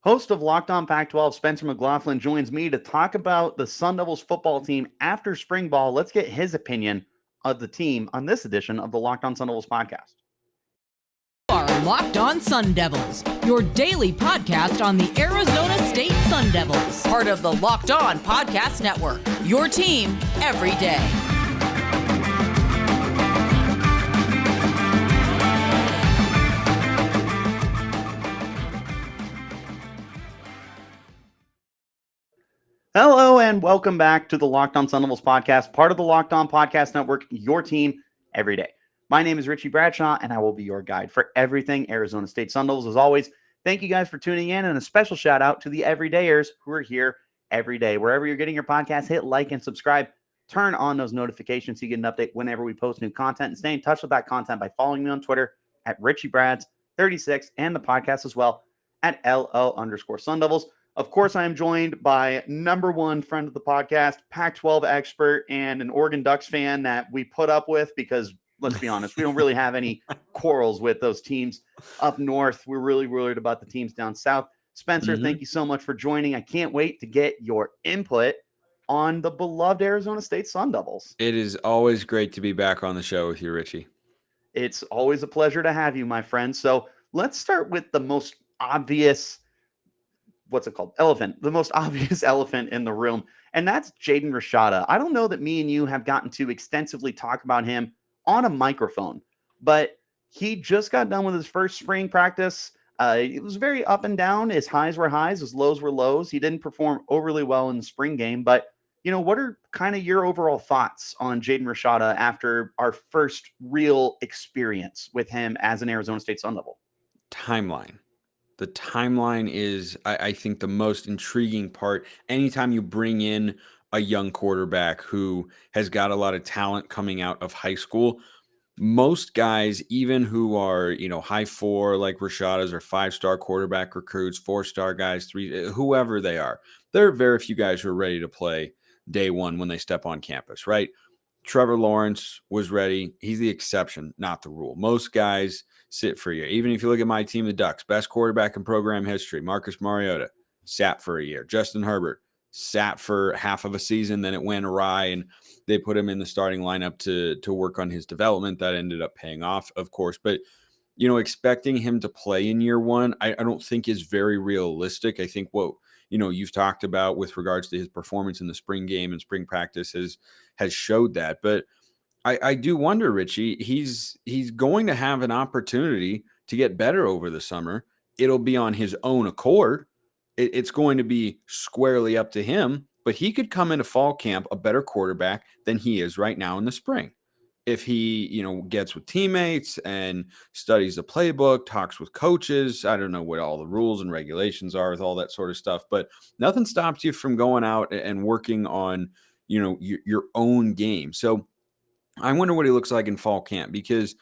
Host of Locked On Pac-12, Spencer McLaughlin joins me to talk about the Sun Devils football team after spring ball. Let's get his opinion of the team on this edition of the Locked On Sun Devils podcast. Are Locked On Sun Devils, your daily podcast on the Arizona State Sun Devils, part of the Locked On Podcast Network, your team every day. Hello and welcome back to the Locked On Sun Devils podcast, part of the Locked On Podcast Network, your team every day. My name is Richie Bradshaw, and I will be your guide for everything Arizona State Sun Devils. As always, thank you guys for tuning in, and a special shout out to the everydayers who are here every day. Wherever you're getting your podcast, hit like and subscribe. Turn on those notifications so you get an update whenever we post new content, and stay in touch with that content by following me on Twitter at RichieBrads36 and the podcast as well at LO_Sun Devils. Of course, I am joined by number one friend of the podcast, Pac-12 expert, and an Oregon Ducks fan that we put up with because, let's be honest, we don't really have any quarrels with those teams up north. We're really worried about the teams down south. Spencer, thank you so much for joining. I can't wait to get your input on the beloved Arizona State Sun Devils. It is always great to be back on the show with you, Richie. It's always a pleasure to have you, my friend. So let's start with the most obvious the most obvious elephant in the room, and that's Jaden Rashada. I don't know that me and you have gotten to extensively talk about him on a microphone, but he just got done with his first spring practice. It was very up and down. His highs were highs, his lows were lows. He didn't perform overly well in the spring game, but what are kind of your overall thoughts on Jaden Rashada after our first real experience with him as an Arizona State Sun Devil? Timeline. The timeline is, I think, the most intriguing part. Anytime you bring in a young quarterback who has got a lot of talent coming out of high school, most guys, even who are, high four like Rashada's or five-star quarterback recruits, four-star guys, whoever they are, there are very few guys who are ready to play day one when they step on campus, right? Trevor Lawrence was ready. He's the exception, not the rule. Most guys sit for a year. Even if you look at my team, the Ducks, best quarterback in program history, Marcus Mariota, sat for a year. Justin Herbert sat for half of a season, then it went awry, and they put him in the starting lineup to work on his development. That ended up paying off, of course. But, expecting him to play in year one, I don't think is very realistic. I think what you've talked about with regards to his performance in the spring game and spring practice has showed that. But I do wonder, Richie, he's going to have an opportunity to get better over the summer. It'll be on his own accord. It's going to be squarely up to him, but he could come into fall camp a better quarterback than he is right now in the spring. If he, gets with teammates and studies the playbook, talks with coaches, I don't know what all the rules and regulations are with all that sort of stuff, but nothing stops you from going out and working on, your own game. So I wonder what he looks like in fall camp, because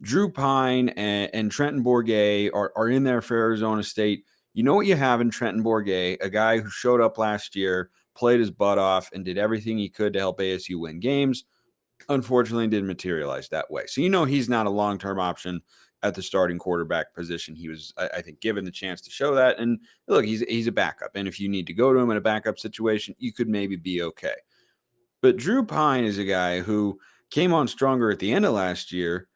Drew Pine and Trenton Bourguet are in there for Arizona State. You know what you have in Trenton Bourguet, a guy who showed up last year, played his butt off, and did everything he could to help ASU win games. Unfortunately, didn't materialize that way. So he's not a long-term option at the starting quarterback position. He was, I think, given the chance to show that. And look, he's a backup. And if you need to go to him in a backup situation, you could maybe be okay. But Drew Pine is a guy who came on stronger at the end of last year,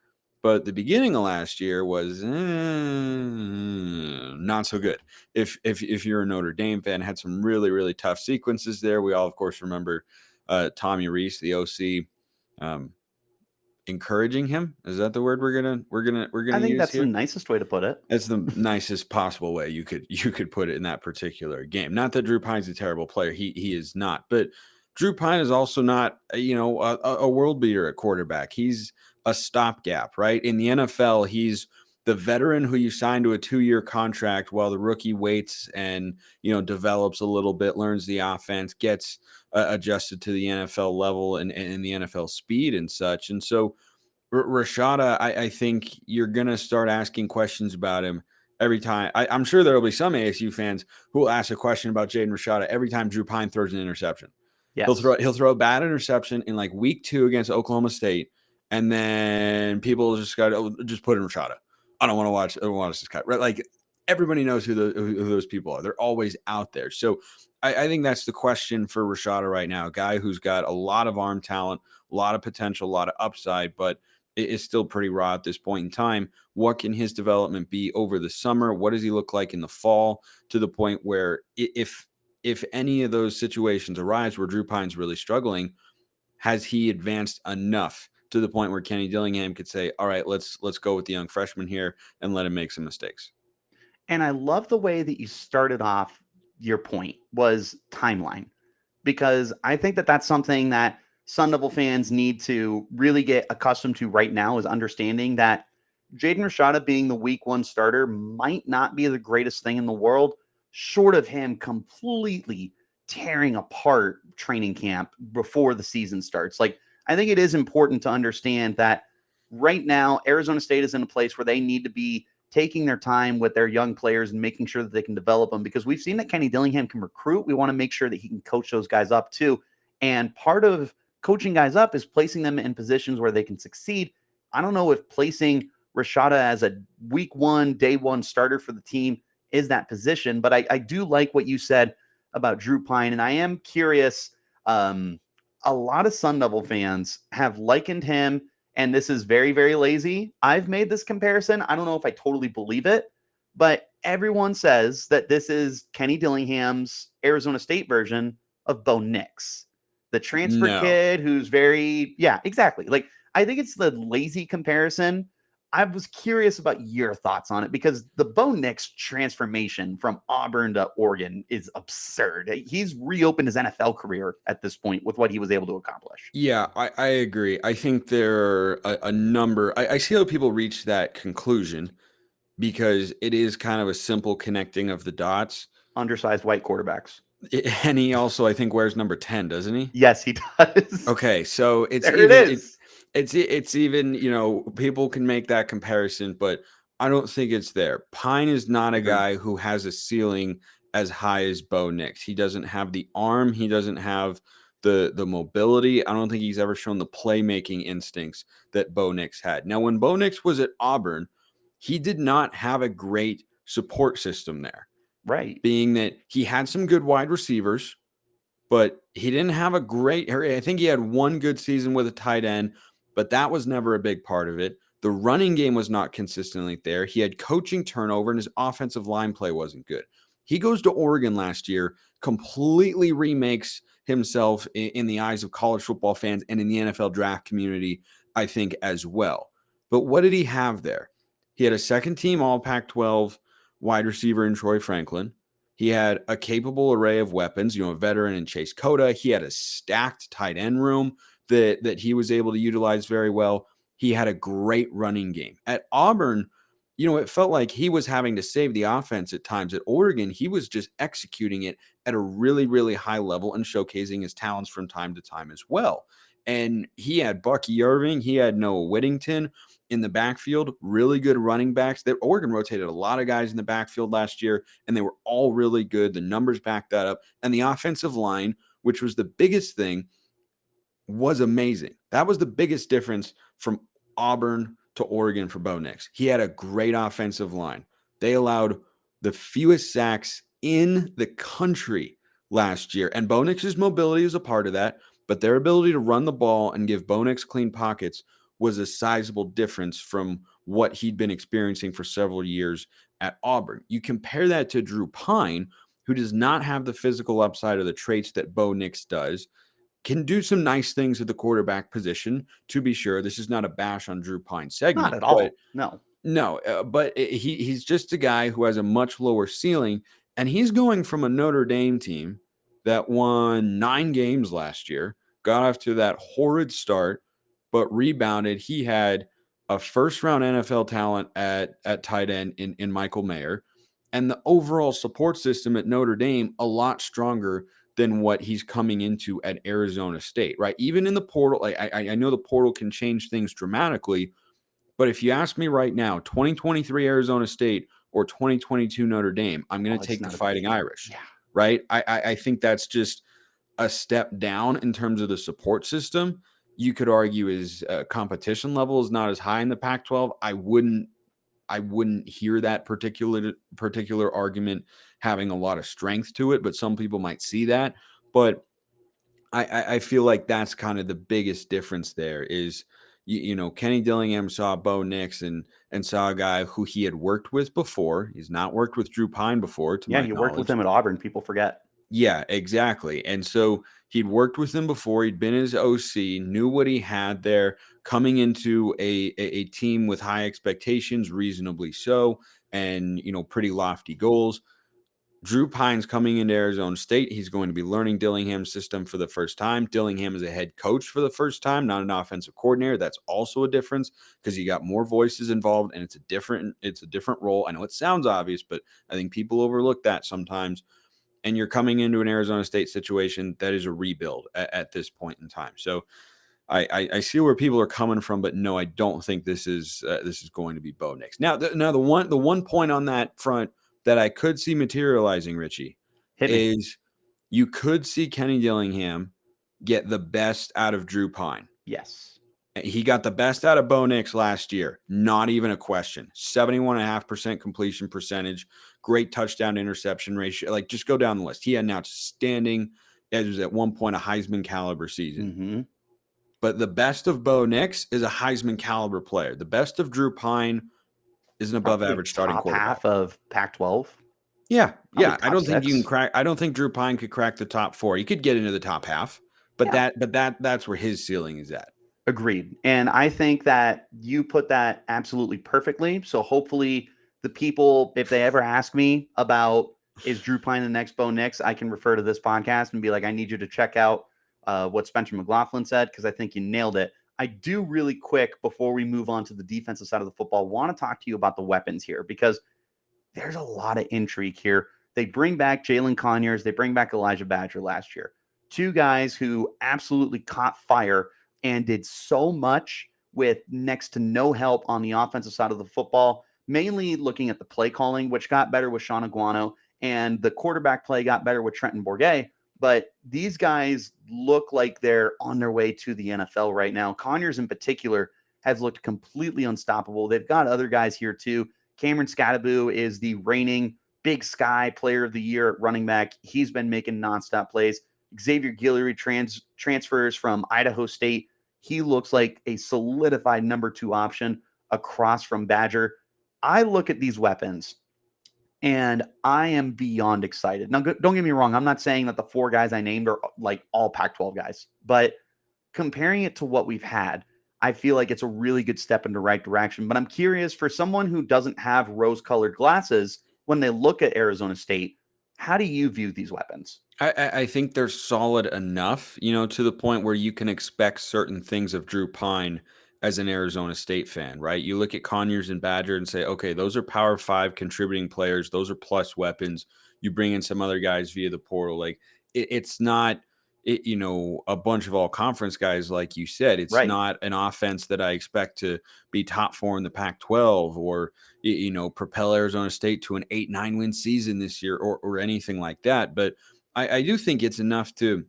but the beginning of last year was not so good. If you're a Notre Dame fan, had some really, really tough sequences there. We all, of course, remember Tommy Rees, the OC, encouraging him. Is that the word we're gonna I think use that's here? the nicest way to put it. It's the nicest possible way you could put it in that particular game. Not that Drew Pine's a terrible player. He is not, but Drew Pine is also not, a world beater at quarterback. He's a stopgap, right? In the NFL, he's the veteran who you sign to a 2-year contract while the rookie waits and, develops a little bit, learns the offense, gets adjusted to the NFL level and the NFL speed and such. And so Rashada, I think you're going to start asking questions about him every time. I'm sure there will be some ASU fans who will ask a question about Jaden Rashada every time Drew Pine throws an interception. Yes. He'll throw a bad interception in like week 2 against Oklahoma State, and then people just got just put in Rashada. I don't want to watch this guy. Right? Like everybody knows who those people are. They're always out there. So I think that's the question for Rashada right now. A guy who's got a lot of arm talent, a lot of potential, a lot of upside, but it is still pretty raw at this point in time. What can his development be over the summer? What does he look like in the fall, to the point where if any of those situations arise where Drew Pine's really struggling, has he advanced enough to the point where Kenny Dillingham could say, all right, let's go with the young freshman here and let him make some mistakes? And I love the way that you started off. Your point was timeline, because I think that that's something that Sun Devil fans need to really get accustomed to right now, is understanding that Jaden Rashada being the week 1 starter might not be the greatest thing in the world, short of him completely tearing apart training camp before the season starts. Like, I think it is important to understand that right now Arizona State is in a place where they need to be taking their time with their young players and making sure that they can develop them, because we've seen that Kenny Dillingham can recruit. We want to make sure that he can coach those guys up too. And part of coaching guys up is placing them in positions where they can succeed. I don't know if placing Rashada as a week 1, day 1 starter for the team is that position, but I do like what you said about Drew Pine. And I am curious. A lot of Sun Devil fans have likened him, and this is very, very lazy. I've made this comparison. I don't know if I totally believe it, but everyone says that this is Kenny Dillingham's Arizona State version of Bo Nix, the transfer kid who's very, yeah, exactly. Like, I think it's the lazy comparison. I was curious about your thoughts on it, because the Bo Nix transformation from Auburn to Oregon is absurd. He's reopened his NFL career at this point with what he was able to accomplish. Yeah, I agree. I think there are a number. I see how people reach that conclusion because it is kind of a simple connecting of the dots. Undersized white quarterbacks. And he also, I think, wears number 10, doesn't he? Yes, he does. Okay, so it's there even, it is. It's even, people can make that comparison, but I don't think it's there. Pine is not a guy who has a ceiling as high as Bo Nix. He doesn't have the arm. He doesn't have the mobility. I don't think he's ever shown the playmaking instincts that Bo Nix had. Now, when Bo Nix was at Auburn, he did not have a great support system there. Right. Being that he had some good wide receivers, but he didn't have a great, I think he had one good season with a tight end, but that was never a big part of it. The running game was not consistently there. He had coaching turnover and his offensive line play wasn't good. He goes to Oregon last year, completely remakes himself in the eyes of college football fans and in the NFL draft community, I think, as well. But what did he have there? He had a second team All Pac-12 wide receiver in Troy Franklin. He had a capable array of weapons, a veteran in Chase Cota. He had a stacked tight end room that he was able to utilize very well. He had a great running game. At Auburn, it felt like he was having to save the offense at times. At Oregon, he was just executing it at a really, really high level and showcasing his talents from time to time as well. And he had Bucky Irving. He had Noah Whittington in the backfield, really good running backs. Oregon rotated a lot of guys in the backfield last year, and they were all really good. The numbers back that up. And the offensive line, which was the biggest thing, was amazing. That was the biggest difference from Auburn to Oregon for Bo Nix. He had a great offensive line. They allowed the fewest sacks in the country last year. And Bo Nix's mobility is a part of that, but their ability to run the ball and give Bo Nix clean pockets was a sizable difference from what he'd been experiencing for several years at Auburn. You compare that to Drew Pine, who does not have the physical upside or the traits that Bo Nix does, can do some nice things at the quarterback position, to be sure. This is not a bash on Drew Pine's segment. Not at all. No, but he's just a guy who has a much lower ceiling, and he's going from a Notre Dame team that won 9 games last year, got off to that horrid start, but rebounded. He had a first-round NFL talent at tight end in Michael Mayer, and the overall support system at Notre Dame a lot stronger than what he's coming into at Arizona State, right? Even in the portal, I know the portal can change things dramatically, but if you ask me right now, 2023 Arizona State or 2022 Notre Dame, I'm going to take the Fighting Irish, right? I think that's just a step down in terms of the support system. You could argue his competition level is not as high in the Pac-12. I wouldn't I wouldn't hear that particular argument having a lot of strength to it, but some people might see that. But I feel like that's kind of the biggest difference there is, Kenny Dillingham saw Bo Nix and saw a guy who he had worked with before. He's not worked with Drew Pine before, to Yeah, my he worked with knowledge. him at Auburn. People forget. Yeah, exactly. And so he'd worked with him before. He'd been his OC, knew what he had there, coming into a team with high expectations, reasonably so, and pretty lofty goals. Drew Pine's coming into Arizona State. He's going to be learning Dillingham's system for the first time. Dillingham is a head coach for the first time, not an offensive coordinator. That's also a difference because you got more voices involved, and it's a different role. I know it sounds obvious, but I think people overlook that sometimes. And you're coming into an Arizona State situation that is a rebuild at this point in time. So I see where people are coming from, but no, I don't think this is going to be Bo Nix. Now, the one point on that front that I could see materializing, Richie, Hit me. is you could see Kenny Dillingham get the best out of Drew Pine. Yes. He got the best out of Bo Nix last year. Not even a question. 71.5% completion percentage. Great touchdown interception ratio. Like, just go down the list. He had an outstanding, it was at one point a Heisman caliber season. Mm-hmm. But the best of Bo Nix is a Heisman caliber player. The best of Drew Pine is an above average starting top quarterback. Half of Pac-12. Yeah. Probably I don't think you can top 6. crack. I don't think Drew Pine could crack the top 4. He could get into the top half, but that's where his ceiling is at. Agreed. And I think that you put that absolutely perfectly. So hopefully the people, if they ever ask me about is Drew Pine the next Bo Nix, I can refer to this podcast and be like, I need you to check out what Spencer McLaughlin said, because I think you nailed it. I do really quick, before we move on to the defensive side of the football, want to talk to you about the weapons here, because there's a lot of intrigue here. They bring back Jalen Conyers. They bring back Elijah Badger last year. 2 guys who absolutely caught fire and did so much with next to no help on the offensive side of the football, mainly looking at the play calling, which got better with Sean Aguano, and the quarterback play got better with Trenton Bourguet. But these guys look like they're on their way to the NFL right now. Conyers in particular has looked completely unstoppable. They've got other guys here too. Cameron Scadaboo is the reigning Big Sky Player of the Year at running back. He's been making nonstop plays. Xavier Guillory transfers from Idaho State. He looks like a solidified number 2 option across from Badger. I look at these weapons, and I am beyond excited. Now, don't get me wrong. I'm not saying that the 4 guys I named are like all Pac-12 guys, but comparing it to what we've had, I feel like it's a really good step in the right direction. But I'm curious, for someone who doesn't have rose-colored glasses, when they look at Arizona State, how do you view these weapons? I think they're solid enough, to the point where you can expect certain things of Drew Pine as an Arizona State fan, right? You look at Conyers and Badger and say, okay, those are Power 5 contributing players. Those are plus weapons. You bring in some other guys via the portal. Like, it's not, a bunch of all conference guys, like you said. It's Right. not an offense that I expect to be top 4 in the Pac-12 or, propel Arizona State to an 8-9 win season this year or anything like that. But I do think it's enough to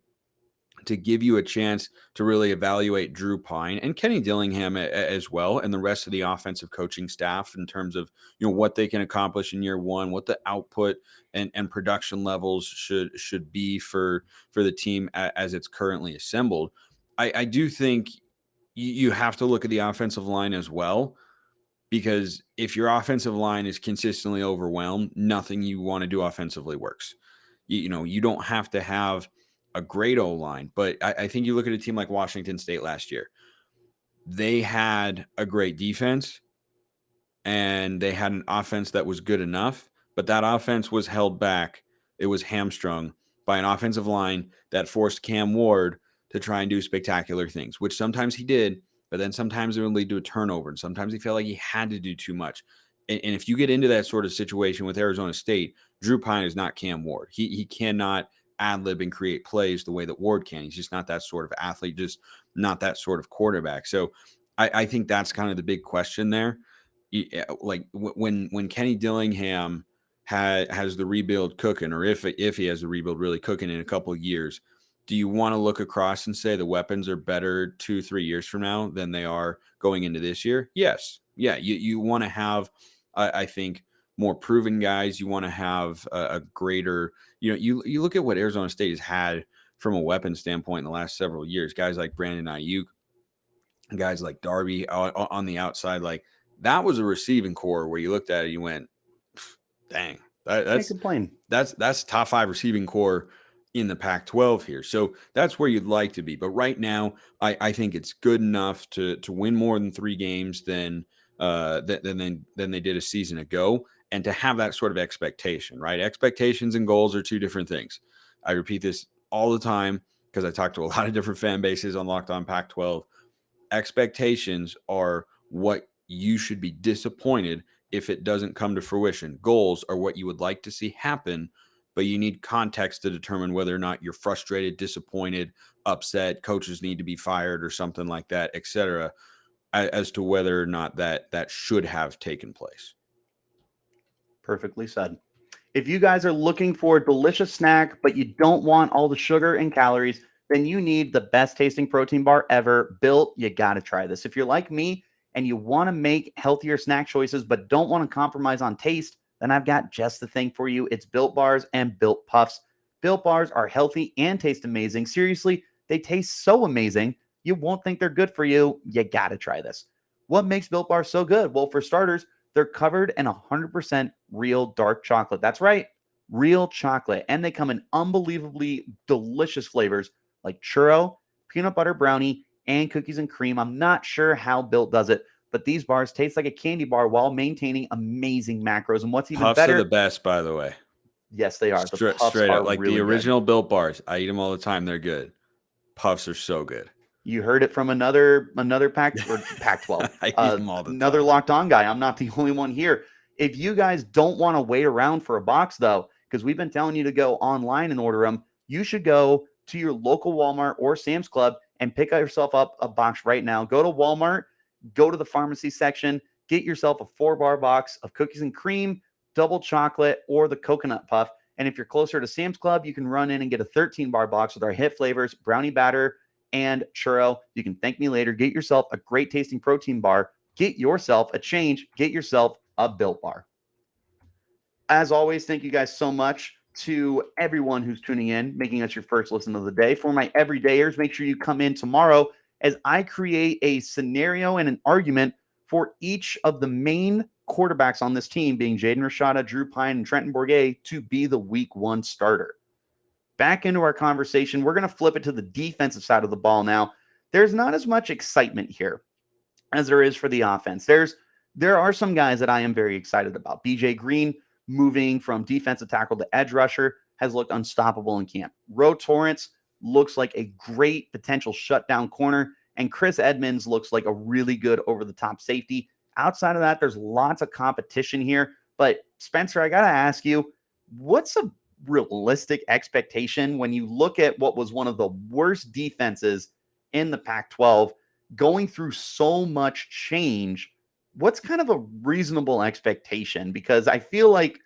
give you a chance to really evaluate Drew Pine and Kenny Dillingham as well, and the rest of the offensive coaching staff in terms of what they can accomplish in year 1, what the output and production levels should be for the team as it's currently assembled. I do think you have to look at the offensive line as well, because if your offensive line is consistently overwhelmed, nothing you want to do offensively works. You don't have to have a great O-line, but I think you look at a team like Washington State last year. They had a great defense and they had an offense that was good enough, but that offense was held back. It was hamstrung by an offensive line that forced Cam Ward to try and do spectacular things, which sometimes he did, but then sometimes it would lead to a turnover, and sometimes he felt like he had to do too much. And if you get into that sort of situation with Arizona State, Drew Pine is not Cam Ward. He cannot ad-lib and create plays the way that Ward can. He's just not that sort of athlete, just not that sort of quarterback. So I think that's kind of the big question there. Like when Kenny Dillingham has the rebuild cooking, or if he has the rebuild really cooking in a couple of years, do you want to look across and say the weapons are better 2-3 years from now than they are going into this year? Yes. Yeah. You want to have I think more proven guys. You want to have a greater, you look at what Arizona State has had from a weapon standpoint in the last several years. Guys like Brandon Ayuk, guys like Darby on the outside, like that was a receiving core where you looked at it, you went, dang, Can't complain. that's top 5 receiving core in the Pac-12 here. So that's where you'd like to be. But right now, I think it's good enough to win more than 3 games than they did a season ago, and to have that sort of expectation, right? Expectations and goals are 2 different things. I repeat this all the time because I talk to a lot of different fan bases on Locked On Pac-12. Expectations are what you should be disappointed if it doesn't come to fruition. Goals are what you would like to see happen, but you need context to determine whether or not you're frustrated, disappointed, upset, coaches need to be fired or something like that, etc., as to whether or not that should have taken place. Perfectly said. If you guys are looking for a delicious snack, but you don't want all the sugar and calories, then you need the best tasting protein bar ever. Built, you got to try this. If you're like me and you want to make healthier snack choices, but don't want to compromise on taste, then I've got just the thing for you. It's Built Bars and Built Puffs. Built Bars are healthy and taste amazing. Seriously, they taste so amazing. You won't think they're good for you. You got to try this. What makes Built Bars so good? Well, for starters, they're covered in 100% real dark chocolate. That's right, real chocolate. And they come in unbelievably delicious flavors like churro, peanut butter brownie, and cookies and cream. I'm not sure how Built does it, but these bars taste like a candy bar while maintaining amazing macros. And what's even Puffs better, are the best, by the way. yes, they are. The Puffs Straight are up, like really the good. original Built Bars. I eat them all the time. They're good. Puffs are so good. You heard it from another Pac-12, I eat them all the another time. Locked On guy. I'm not the only one here. If you guys don't want to wait around for a box, though, because we've been telling you to go online and order them, you should go to your local Walmart or Sam's Club and pick yourself up a box right now. Go to Walmart, go to the pharmacy section, get yourself a 4-bar box of cookies and cream, double chocolate, or the coconut puff. And if you're closer to Sam's Club, you can run in and get a 13-bar box with our hit flavors, brownie batter, and churro. You can thank me later. Get yourself a great tasting protein bar. Get yourself a change. Get yourself a Built Bar. As always, thank you guys so much to everyone who's tuning in, making us your first listen of the day. For my everydayers, make sure you come in tomorrow as I create a scenario and an argument for each of the main quarterbacks on this team, being Jaden Rashada, Drew Pine, and Trenton Bourguet, to be the week 1 starter. Back into our conversation, we're going to flip it to the defensive side of the ball now. There's not as much excitement here as there is for the offense. There are some guys that I am very excited about. BJ Green, moving from defensive tackle to edge rusher, has looked unstoppable in camp. Ro Torrance looks like a great potential shutdown corner, and Chris Edmonds looks like a really good over-the-top safety. Outside of that, there's lots of competition here. But Spencer, I got to ask you, what's a realistic expectation when you look at what was one of the worst defenses in the Pac-12 going through so much change? What's kind of a reasonable expectation? Because I feel like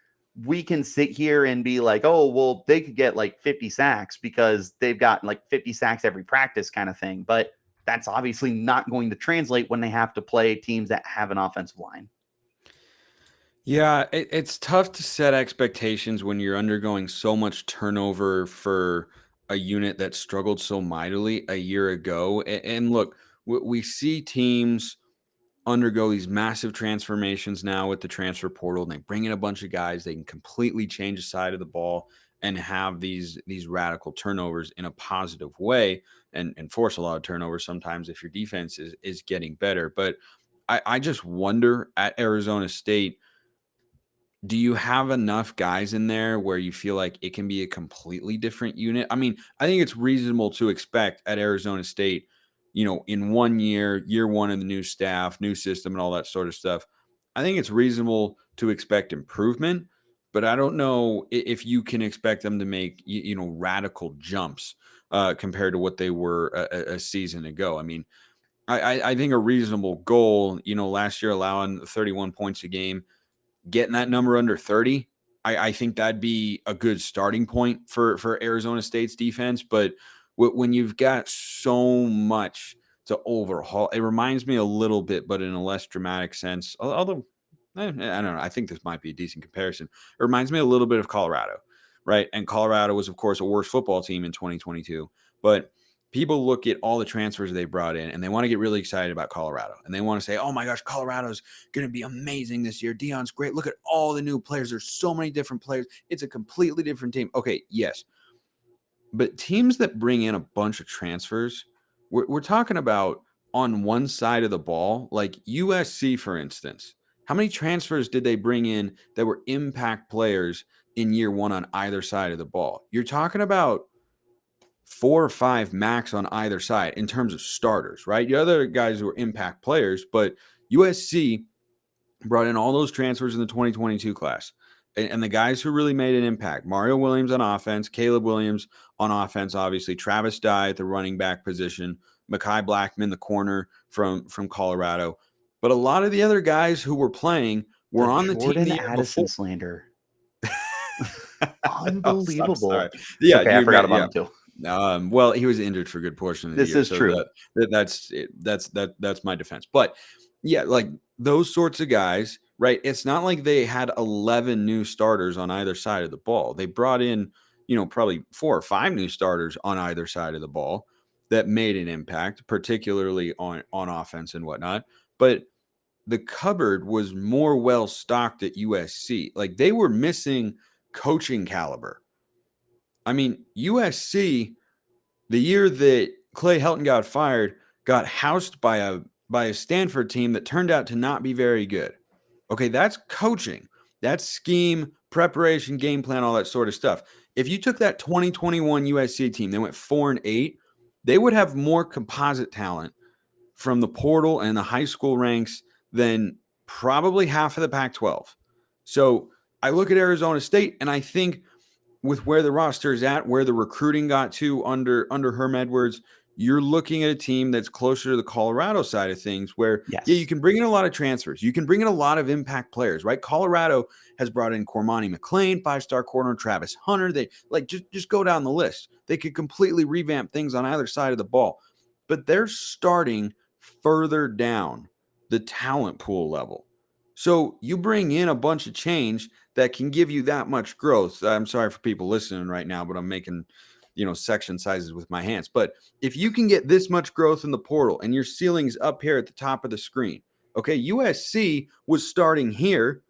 we can sit here and be like, oh, well, they could get like 50 sacks because they've got like 50 sacks every practice kind of thing. But that's obviously not going to translate when they have to play teams that have an offensive line. Yeah, it's tough to set expectations when you're undergoing so much turnover for a unit that struggled so mightily a year ago. And look, we see teams undergo these massive transformations now with the transfer portal, and they bring in a bunch of guys. They can completely change the side of the ball and have these radical turnovers in a positive way, and force a lot of turnovers sometimes if your defense is getting better. But I just wonder at Arizona State, do you have enough guys in there where you feel like it can be a completely different unit? I mean, I think it's reasonable to expect at Arizona State, in 1 year, year 1 of the new staff, new system, and all that sort of stuff. I think it's reasonable to expect improvement, but I don't know if you can expect them to make, radical jumps compared to what they were a season ago. I mean, I think a reasonable goal, last year allowing 31 points a game, getting that number under 30, I think that'd be a good starting point for Arizona State's defense. But when you've got so much to overhaul, it reminds me a little bit, but in a less dramatic sense, although I don't know. I think this might be a decent comparison. It reminds me a little bit of Colorado, right? And Colorado was, of course, a worse football team in 2022. But people look at all the transfers they brought in and they want to get really excited about Colorado. And they want to say, oh my gosh, Colorado's going to be amazing this year. Deion's great. Look at all the new players. There's so many different players. It's a completely different team. Okay, yes. But teams that bring in a bunch of transfers, we're talking about on one side of the ball, like USC, for instance. How many transfers did they bring in that were impact players in year one on either side of the ball? You're talking about 4 or 5 max on either side in terms of starters, right? The other guys who were impact players, but USC brought in all those transfers in the 2022 class. And the guys who really made an impact, Mario Williams on offense, Caleb Williams on offense, obviously, Travis Dye at the running back position, Mekhi Blackman, the corner from Colorado. But a lot of the other guys who were playing were on the team the year Addison before. slander. I'm Unbelievable. sorry. Yeah, okay, I forgot about him too. Well, he was injured for a good portion of the This year. is true. That's my defense. But yeah, like those sorts of guys, right? It's not like they had 11 new starters on either side of the ball. They brought in, probably 4 or 5 new starters on either side of the ball that made an impact, particularly on offense and whatnot. But the cupboard was more well stocked at USC. Like they were missing coaching caliber. I mean, USC, the year that Clay Helton got fired, got housed by a Stanford team that turned out to not be very good. Okay, that's coaching. That's scheme, preparation, game plan, all that sort of stuff. If you took that 2021 USC team, they went 4-8, they would have more composite talent from the portal and the high school ranks than probably half of the Pac-12. So I look at Arizona State and I think with where the roster is at, where the recruiting got to under Herm Edwards, you're looking at a team that's closer to the Colorado side of things where, yes, you can bring in a lot of transfers. You can bring in a lot of impact players, right? Colorado has brought in Cormani McLean, 5-star corner, Travis Hunter. They just go down the list. They could completely revamp things on either side of the ball, but they're starting further down the talent pool level. So you bring in a bunch of change that can give you that much growth. I'm sorry for people listening right now, but I'm making, section sizes with my hands. But if you can get this much growth in the portal and your ceiling's up here at the top of the screen, okay, USC was starting here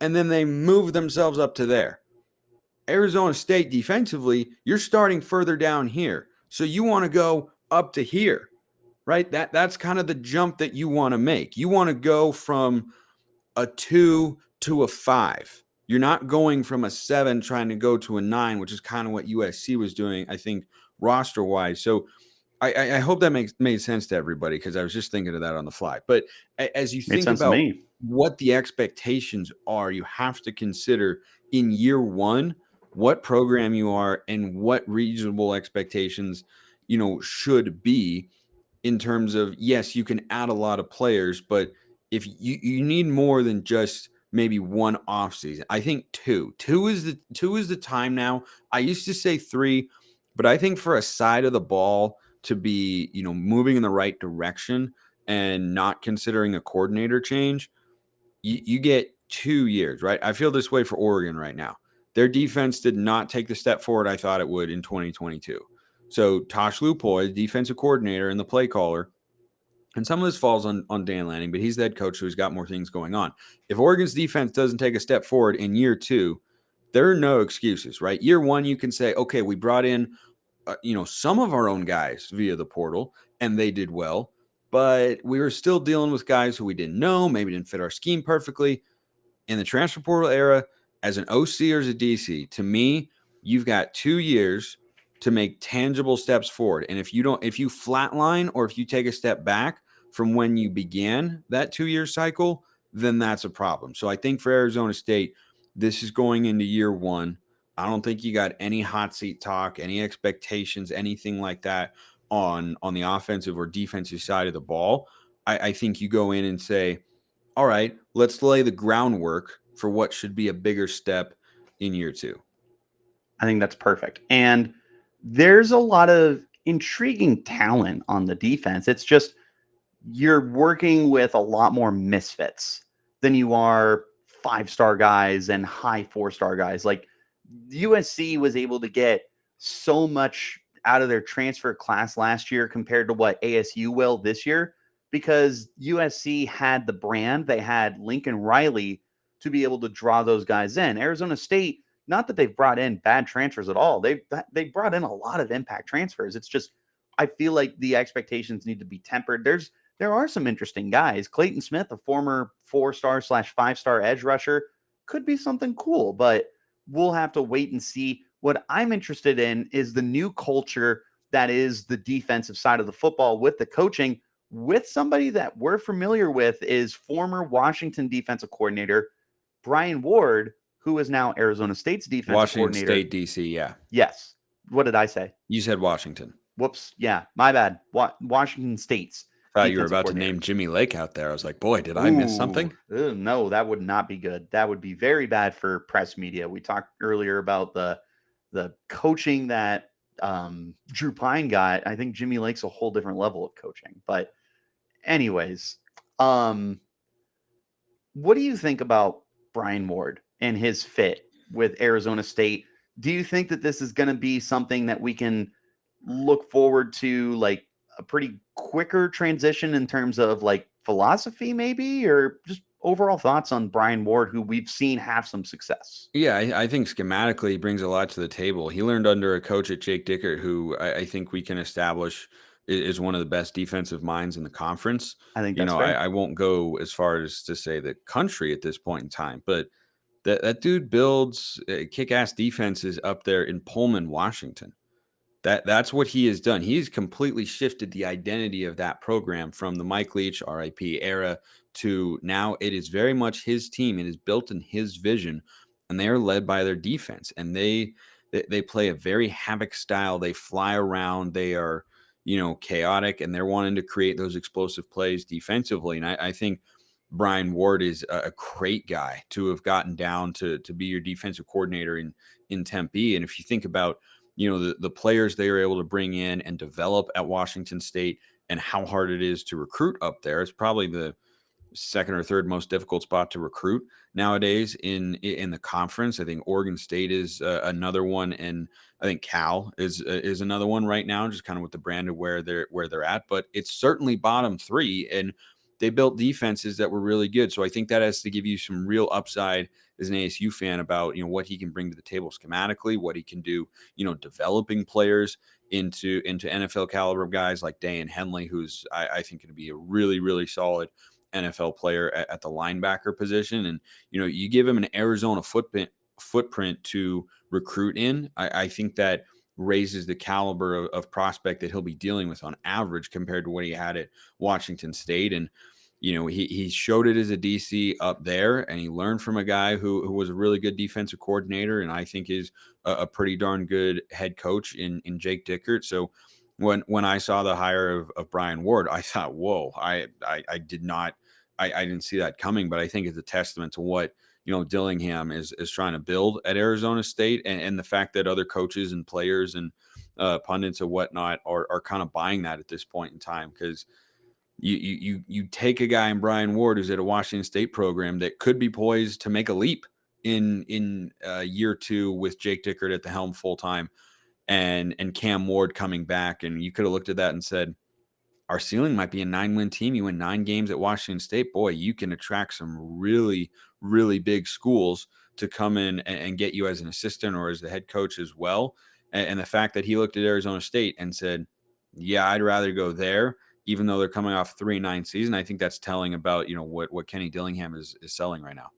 and then they moved themselves up to there. Arizona State defensively, you're starting further down here. So you want to go up to here, right? That's kind of the jump that you want to make. You want to go from a 2 to a 5. You're not going from a 7 trying to go to a 9, which is kind of what USC was doing, I think, roster-wise. So I hope that made sense to everybody because I was just thinking of that on the fly. But as you think about what the expectations are, you have to consider in year one what program you are and what reasonable expectations, should be in terms of, yes, you can add a lot of players, but if you need more than just maybe one off season. I think 2 is the time now. I used to say 3, but I think for a side of the ball to be, moving in the right direction and not considering a coordinator change, you get 2 years, right? I feel this way for Oregon right now. Their defense did not take the step forward I thought it would in 2022. So Tosh Lupoy, defensive coordinator and the play caller, and some of this falls on Dan Lanning, but he's the head coach who's got more things going on. If Oregon's defense doesn't take a step forward in year 2, there are no excuses, right? Year 1, you can say, okay, we brought in, some of our own guys via the portal, and they did well, but we were still dealing with guys who we didn't know, maybe didn't fit our scheme perfectly. In the transfer portal era, as an OC or as a DC, to me, you've got 2 years to make tangible steps forward. And if you flatline or if you take a step back from when you began that 2-year cycle, then that's a problem. So I think for Arizona State, this is going into year 1. I don't think you got any hot seat talk, any expectations, anything like that on the offensive or defensive side of the ball. I think you go in and say, all right, let's lay the groundwork for what should be a bigger step in year 2. I think that's perfect. And there's a lot of intriguing talent on the defense. It's just you're working with a lot more misfits than you are 5-star guys and high 4-star guys. Like USC was able to get so much out of their transfer class last year compared to what ASU will this year, because USC had the brand, they had Lincoln Riley to be able to draw those guys in. Arizona State, not that they've brought in bad transfers at all. They brought in a lot of impact transfers. It's just, I feel like the expectations need to be tempered. There are some interesting guys. Clayton Smith, a former 4-star/5-star edge rusher, could be something cool, but we'll have to wait and see. What I'm interested in is the new culture that is the defensive side of the football with the coaching, with somebody that we're familiar with is former Washington defensive coordinator Brian Ward, who is now Arizona State's defensive Washington coordinator. State, DC, yeah. Yes. What did I say? You said Washington. Whoops. Yeah, my bad. Washington State's. Thought you were about to name Jimmy Lake out there. I was like, boy, did I miss something? No, that would not be good. That would be very bad for press media. We talked earlier about the coaching that Drew Pine got. I think Jimmy Lake's a whole different level of coaching. But anyways, what do you think about Brian Ward and his fit with Arizona State? Do you think that this is going to be something that we can look forward to, like a pretty quicker transition in terms of like philosophy maybe, or just overall thoughts on Brian Ward, who we've seen have some success? Yeah, I think schematically he brings a lot to the table. He learned under a coach at Jake Dickert, who I think we can establish is one of the best defensive minds in the conference. I think that's fair. I won't go as far as to say the country at this point in time, but that dude builds kick-ass defenses up there in Pullman, Washington. That's what he has done. He's completely shifted the identity of that program from the Mike Leach RIP era to now it is very much his team. It is built in his vision, and they are led by their defense. And they play a very havoc style. They fly around. They are, chaotic, and they're wanting to create those explosive plays defensively. And I think Brian Ward is a great guy to have gotten down to be your defensive coordinator in Tempe. And if you think about the players they were able to bring in and develop at Washington State and how hard it is to recruit up there. It's probably the second or third most difficult spot to recruit nowadays in the conference. I think Oregon State is another one, and I think Cal is another one right now, just kind of with the brand of where they're at. But it's certainly bottom three, and they built defenses that were really good. So I think that has to give you some real upside as an ASU fan about, what he can bring to the table schematically, what he can do, developing players into NFL caliber guys like Dan Henley, who's I think going to be a really, really solid NFL player at the linebacker position. And, you give him an Arizona footprint to recruit in. I think that raises the caliber of prospect that he'll be dealing with on average compared to what he had at Washington State. And, he showed it as a DC up there, and he learned from a guy who was a really good defensive coordinator, and I think is a pretty darn good head coach in Jake Dickert. So when I saw the hire of Brian Ward, I thought, whoa, I didn't see that coming, but I think it's a testament to what, Dillingham is trying to build at Arizona State, and the fact that other coaches and players and pundits and whatnot are kind of buying that at this point in time. Because you take a guy in Brian Ward who's at a Washington State program that could be poised to make a leap in year two with Jake Dickert at the helm full time, and Cam Ward coming back, and you could have looked at that and said, our ceiling might be a 9-win team. You win 9 games at Washington State. Boy, you can attract some really, really big schools to come in and get you as an assistant or as the head coach as well. And the fact that he looked at Arizona State and said, yeah, I'd rather go there, even though they're coming off 3-9 season, I think that's telling about, what Kenny Dillingham is selling right now.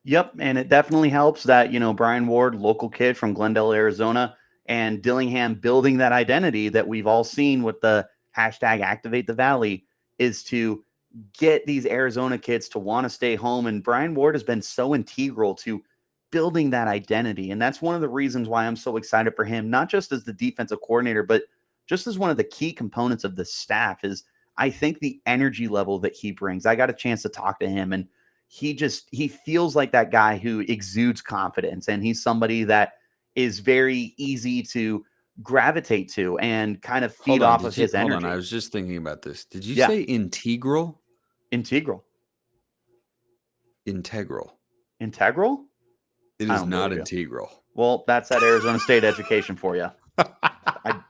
Yep. And it definitely helps that, Brian Ward, local kid from Glendale, Arizona, and Dillingham building that identity that we've all seen with the hashtag Activate the Valley, is to get these Arizona kids to want to stay home. And Brian Ward has been so integral to building that identity. And that's one of the reasons why I'm so excited for him, not just as the defensive coordinator, but just as one of the key components of the staff. Is I think the energy level that he brings. I got a chance to talk to him, and he feels like that guy who exudes confidence. And he's somebody that is very easy to gravitate to and kind of feed off of his energy. Hold on, I was just thinking about this. Did you say integral? Integral. Integral. Integral? It I is don't not believe you. integral. Well, that's that Arizona State education for you. I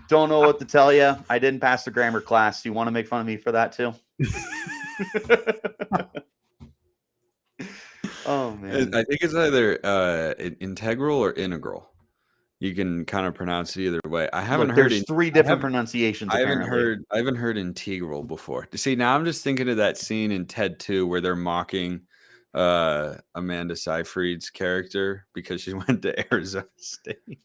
don't know what to tell you. I didn't pass the grammar class. You want to make fun of me for that too? Oh man. I think it's either integral or integral. You can kind of pronounce it either way. I haven't Look, heard there's it. three different pronunciations apparently. I haven't heard integral before. See, now I'm just thinking of that scene in Ted 2 where they're mocking Amanda Seyfried's character because she went to Arizona State. Can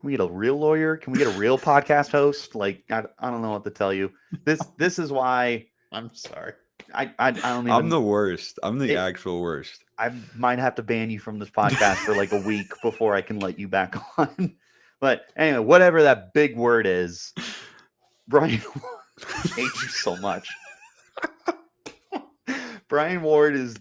we get a real lawyer? Can we get a real podcast host? Like, I don't know what to tell you. This is why I'm sorry. I don't even. I'm the worst. I'm the actual worst. I might have to ban you from this podcast for like a week before I can let you back on. But anyway, whatever that big word is, Brian, I hate you so much. Brian Ward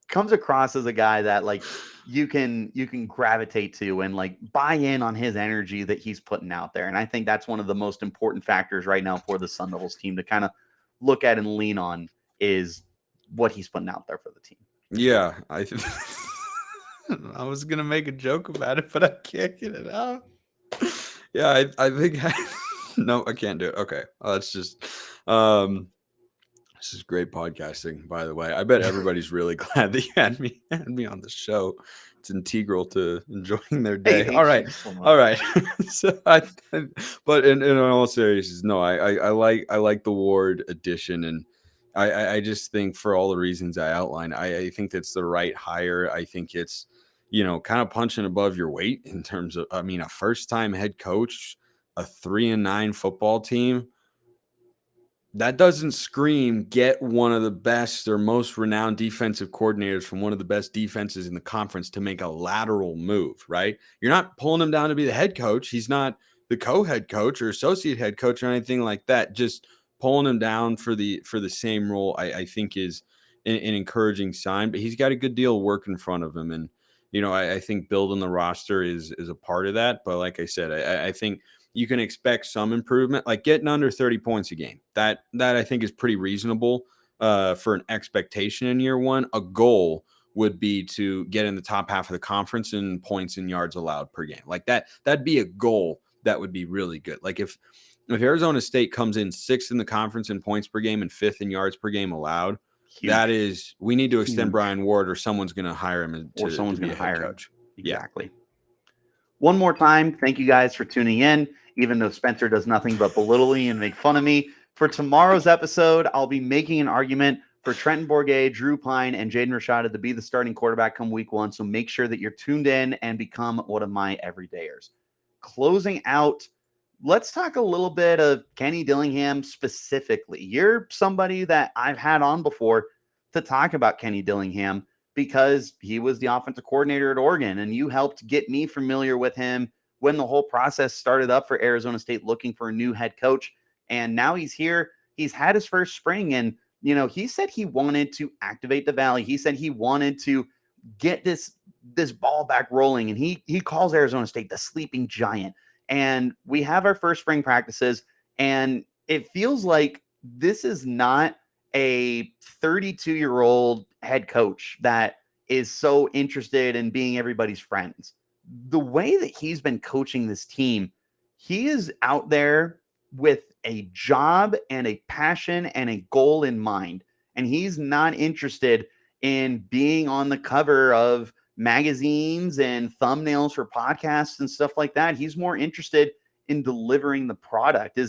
comes across as a guy that like you can gravitate to and like buy in on his energy that he's putting out there. And I think that's one of the most important factors right now for the Sun Devils team to kind of look at and lean on is what he's putting out there for the team. Yeah, I was gonna make a joke about it, but I can't get it out. Yeah, I think no, I can't do it. Okay, that's just this is great podcasting, by the way. I bet everybody's really glad that you had me on the show. It's integral to enjoying their day. All right, all right. So but in all seriousness, no, I like the Ward addition, and I just think for all the reasons I outlined, I think that's the right hire. I think it's, kind of punching above your weight in terms of, a first-time head coach, a 3-9 football team. That doesn't scream get one of the best or most renowned defensive coordinators from one of the best defenses in the conference to make a lateral move, right? You're not pulling him down to be the head coach. He's not the co-head coach or associate head coach or anything like that. Just pulling him down for the same role, I think is an encouraging sign. But he's got a good deal of work in front of him, and I think building the roster is a part of that. But like I said, I think you can expect some improvement, like getting under 30 points a game. That I think is pretty reasonable for an expectation in year one. A goal would be to get in the top half of the conference in points and yards allowed per game. Like that'd be a goal that would be really good. Like if Arizona State comes in 6th in the conference in points per game and 5th in yards per game allowed, huge. That is, we need to extend Brian Ward, or someone's going to hire him or someone's going to hire coach. Him. Exactly. Yeah. One more time, thank you guys for tuning in, even though Spencer does nothing but belittle me and make fun of me. For tomorrow's episode, I'll be making an argument for Trenton Bourguet, Drew Pine, and Jaden Rashada to be the starting quarterback come week 1. So make sure that you're tuned in and become one of my everydayers. Closing out, let's talk a little bit of Kenny Dillingham specifically. You're somebody that I've had on before to talk about Kenny Dillingham because he was the offensive coordinator at Oregon, and you helped get me familiar with him when the whole process started up for Arizona State looking for a new head coach. And now he's here. He's had his first spring, and he said he wanted to activate the Valley. He said he wanted to get this ball back rolling, and he calls Arizona State the sleeping giant. And we have our first spring practices, and it feels like this is not a 32-year-old head coach that is so interested in being everybody's friends. The way that he's been coaching this team, he is out there with a job and a passion and a goal in mind. And he's not interested in being on the cover of magazines and thumbnails for podcasts and stuff like that. He's more interested in delivering the product.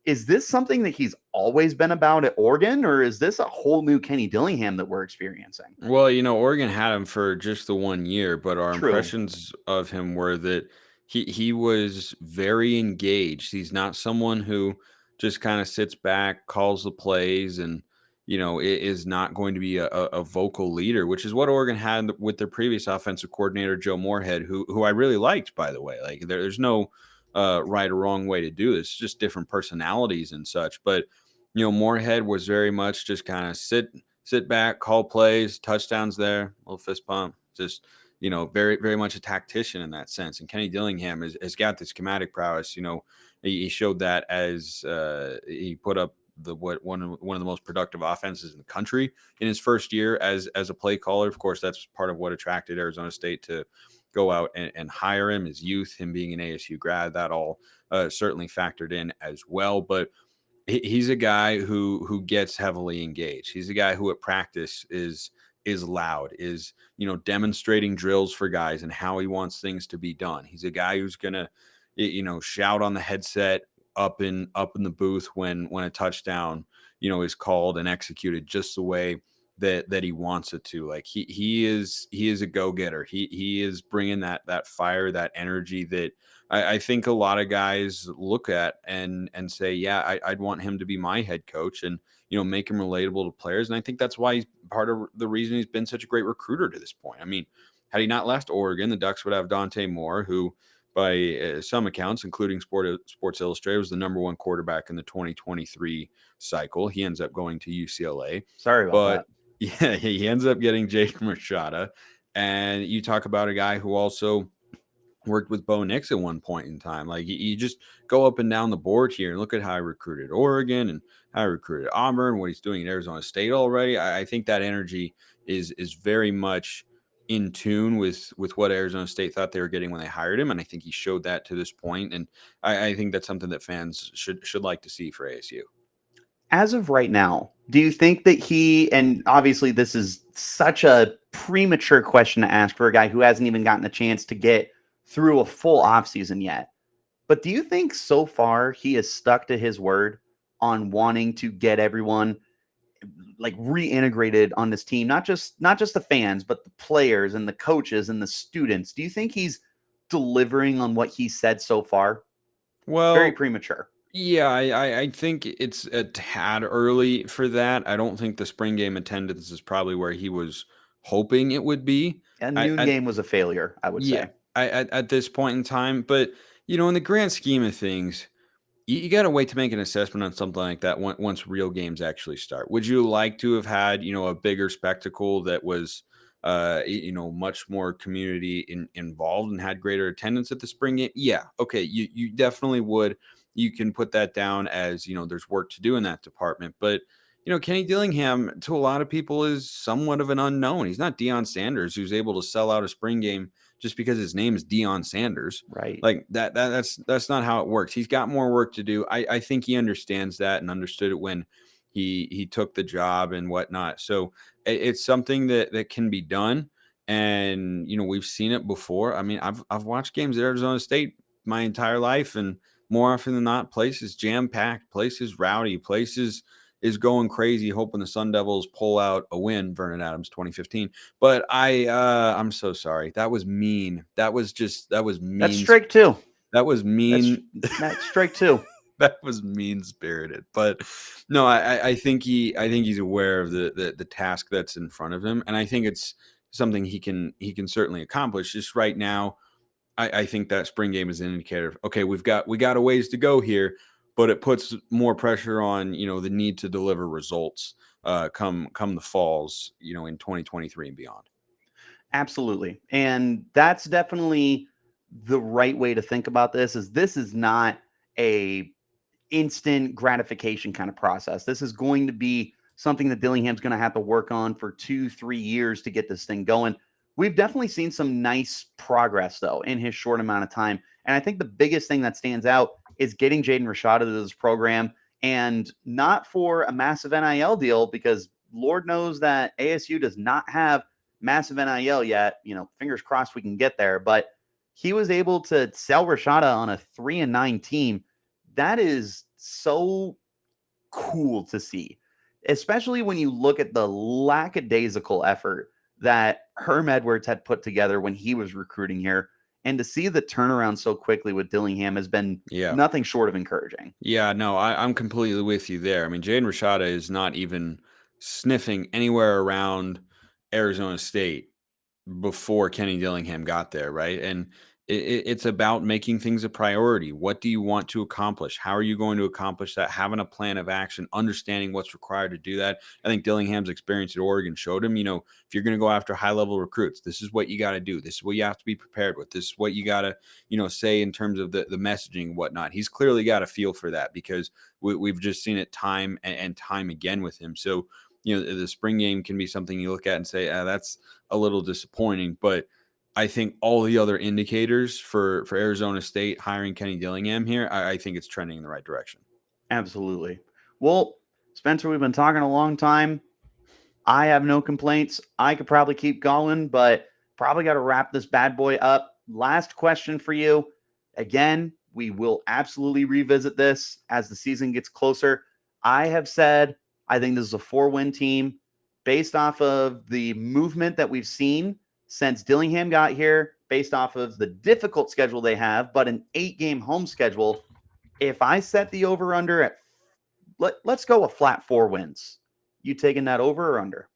Is this something that he's always been about at Oregon, or is this a whole new Kenny Dillingham that we're experiencing? Well, Oregon had him for just the 1 year, but our impressions of him were that he was very engaged. He's not someone who just kind of sits back, calls the plays, and is not going to be a vocal leader, which is what Oregon had with their previous offensive coordinator, Joe Moorhead, who I really liked, by the way. Like there's no right or wrong way to do this, just different personalities and such. But Moorhead was very much just kind of sit back, call plays, touchdowns there, little fist pump, just very, very much a tactician in that sense. And Kenny Dillingham has got the schematic prowess. He showed that as he put up one of the most productive offenses in the country in his first year as a play caller. Of course, that's part of what attracted Arizona State to go out and hire him. His youth, him being an ASU grad, that all certainly factored in as well. But he's a guy who gets heavily engaged. He's a guy who at practice is loud, is demonstrating drills for guys and how he wants things to be done. He's a guy who's gonna shout on the headset up in the booth when a touchdown is called and executed just the way that he wants it to. Like he is a go-getter. He is bringing that fire, that energy that I think a lot of guys look at and say, yeah, I'd want him to be my head coach and make him relatable to players. And I think that's why he's part of the reason he's been such a great recruiter to this point. I mean, had he not left Oregon, the Ducks would have Dante Moore, who by some accounts, including Sports Illustrated, was the #1 quarterback in the 2023 cycle. He ends up going to UCLA. Sorry about that. Yeah, he ends up getting Jaden Rashada. And you talk about a guy who also worked with Bo Nix at one point in time. Like you just go up and down the board here and look at how he recruited Oregon and how he recruited Auburn, what he's doing at Arizona State already. I think that energy is very much in tune with what Arizona State thought they were getting when they hired him. And I think he showed that to this point. And I think that's something that fans should like to see for ASU. As of right now, do you think that and obviously this is such a premature question to ask for a guy who hasn't even gotten a chance to get through a full offseason yet, but do you think so far he has stuck to his word on wanting to get everyone like reintegrated on this team, not just the fans, but the players and the coaches and the students? Do you think he's delivering on what he said so far? Well, very premature. Yeah, I think it's a tad early for that. I don't think the spring game attendance is probably where he was hoping it would be. And noon game was a failure, I would say. At this point in time. But, in the grand scheme of things, you got to wait to make an assessment on something like that once real games actually start. Would you like to have had, a bigger spectacle that was, much more community involved and had greater attendance at the spring game? Yeah. Okay. You definitely would. You can put that down as, there's work to do in that department. But, Kenny Dillingham, to a lot of people, is somewhat of an unknown. He's not Deion Sanders, who's able to sell out a spring game just because his name is Deion Sanders. Right. Like that's not how it works. He's got more work to do. I think he understands that and understood it when he took the job and whatnot. So it's something that can be done. And, we've seen it before. I mean, I've watched games at Arizona State my entire life, and more often than not, places jam-packed, places rowdy, places is going crazy, hoping the Sun Devils pull out a win. Vernon Adams, 2015. But I'm so sorry. That was mean. That was mean. That's strike two. That was mean. That's strike two. That was mean-spirited. But no, I think he's aware of the task that's in front of him, and I think it's something he can certainly accomplish. Just right now, I think that spring game is an indicator of, okay, we got a ways to go here, but it puts more pressure on, the need to deliver results come the falls, in 2023 and beyond. Absolutely. And that's definitely the right way to think about this. This is not a instant gratification kind of process. This is going to be something that Dillingham's going to have to work on for 2-3 years to get this thing going. We've definitely seen some nice progress, though, in his short amount of time. And I think the biggest thing that stands out is getting Jaden Rashada to this program, and not for a massive NIL deal, because Lord knows that ASU does not have massive NIL yet. Fingers crossed we can get there. But he was able to sell Rashada on a 3-9 team. That is so cool to see, especially when you look at the lackadaisical effort that Herm Edwards had put together when he was recruiting here. And to see the turnaround so quickly with Dillingham has been nothing short of encouraging. Yeah, no, I'm completely with you there. I mean, Jaden Rashada is not even sniffing anywhere around Arizona State before Kenny Dillingham got there, right? And It's about making things a priority. What do you want to accomplish? How are you going to accomplish that? Having a plan of action, understanding what's required to do that. I think Dillingham's experience at Oregon showed him, if you're going to go after high-level recruits, this is what you got to do. This is what you have to be prepared with. This is what you got to, say in terms of the messaging and whatnot. He's clearly got a feel for that because we've just seen it time and time again with him. So, the spring game can be something you look at and say, that's a little disappointing, but I think all the other indicators for Arizona State hiring Kenny Dillingham here, I think it's trending in the right direction. Absolutely. Well, Spencer, we've been talking a long time. I have no complaints. I could probably keep going, but probably got to wrap this bad boy up. Last question for you. Again, we will absolutely revisit this as the season gets closer. I have said I think this is a 4-win team based off of the movement that we've seen since Dillingham got here, based off of the difficult schedule they have, but an 8-game home schedule. If I set the over-under at, let's go a flat 4 wins. You taking that over or under?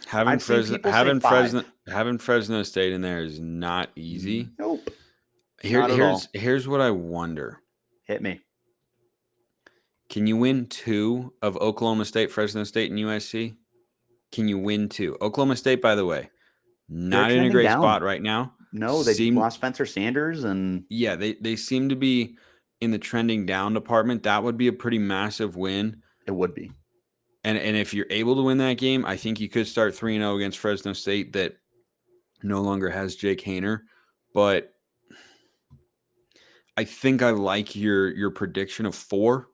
Having Fresno State in there is not easy. Nope. Here's what I wonder. Hit me. Can you win 2 of Oklahoma State, Fresno State, and USC? Can you win 2? Oklahoma State, by the way, not in a great spot right now. No, they lost Spencer Sanders. And yeah, they seem to be in the trending down department. That would be a pretty massive win. It would be. And if you're able to win that game, I think you could start 3-0 against Fresno State that no longer has Jake Haener. But I think I like your prediction of 4.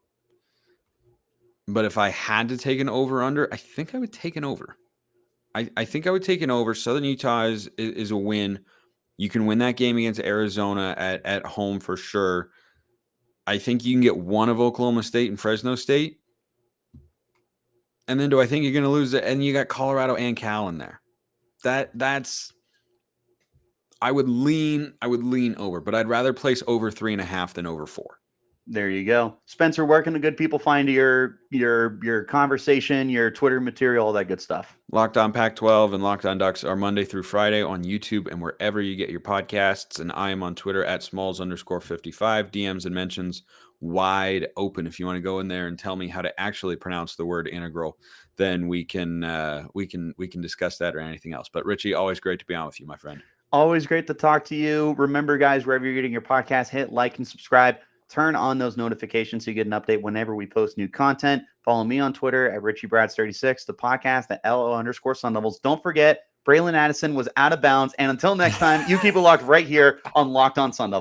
But if I had to take an over-under, I think I would take an over. I think I would take an over. Southern Utah is a win. You can win that game against Arizona at home for sure. I think you can get 1 of Oklahoma State and Fresno State. And then do I think you're going to lose it? And you got Colorado and Cal in there. That's I would lean over, but I'd rather place over 3.5 than over 4. There you go. Spencer, where can the good people find your conversation, your Twitter material, all that good stuff? Locked On Pac-12 and Locked On Ducks are Monday through Friday on YouTube and wherever you get your podcasts. And I am on Twitter at Smalls_55. DMs and mentions wide open. If you want to go in there and tell me how to actually pronounce the word integral, then we can discuss that or anything else. But Richie, always great to be on with you, my friend. Always great to talk to you. Remember, guys, wherever you're getting your podcast, hit like and subscribe. Turn on those notifications so you get an update whenever we post new content. Follow me on Twitter at RichieBrads36, the podcast at LO_Sun Devils. Don't forget, Braylon Addison was out of bounds. And until next time, you keep it locked right here on Locked On Sun Devils.